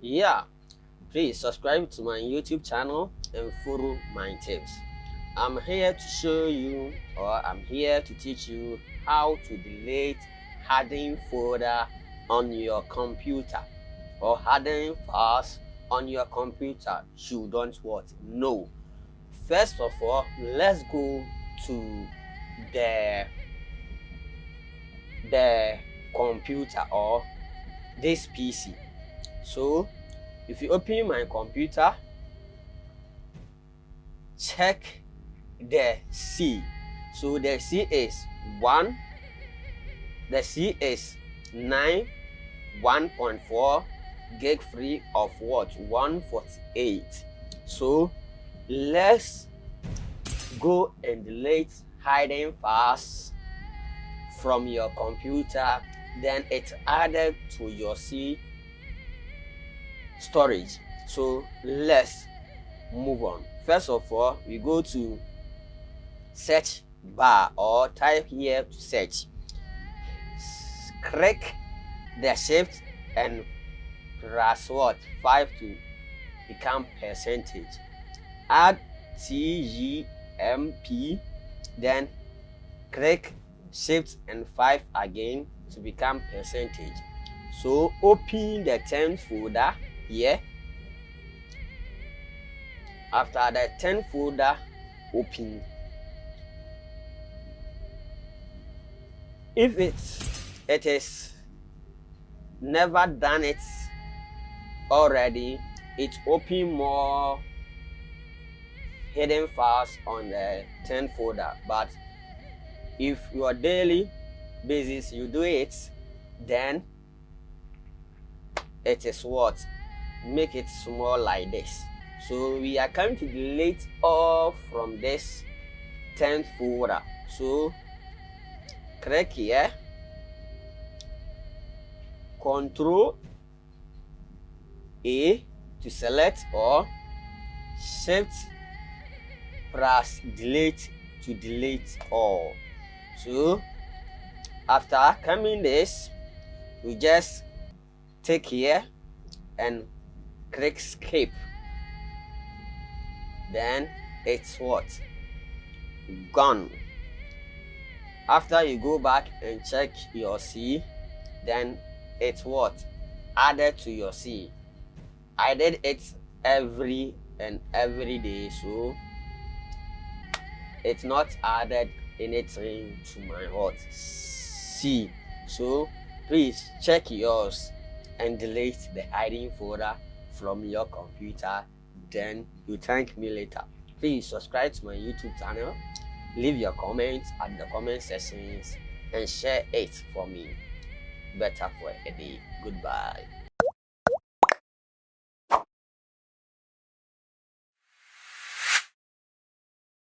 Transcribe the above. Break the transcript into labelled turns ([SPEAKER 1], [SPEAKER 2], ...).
[SPEAKER 1] Yeah, please subscribe to my YouTube channel and follow my tips. I'm here to show you, or I'm here to teach you how to delete hidden folder on your computer or hidden files on your computer. You don't what? No. First of all, let's go to the the computer or this PC. So if you open my computer, check the C. So the C is 1, the C is 9, 1.4 gig free of what? 148. So let's go and delete hidden files from your computer, then it's added to your C storage. So let's move on. First of all, we go to search bar or type here to search. Click the shift and press what? 5 to become percentage. Add TGMP, then click shift and 5 again to become percentage. So open the 10th folder here. After the 10th folder open, if it is never done it already, it open more hidden files on the 10th folder. But if your daily basis you do it, then it is what? Make it small like this. So we are going to delete all from this 10th folder. So click here, Ctrl A to select, or Shift press delete to delete all. So after coming this, we just take here and click skip. Then it's what? Gone. After you go back and check your C, then it's what? Added to your C. I did it every day, so it's not added anything to my what? C. So please check yours and delete the hiding folder from your computer. Then you thank me later. Please subscribe to my YouTube channel, leave your comments at the comment sections, and share it for me. Better for a day. Goodbye.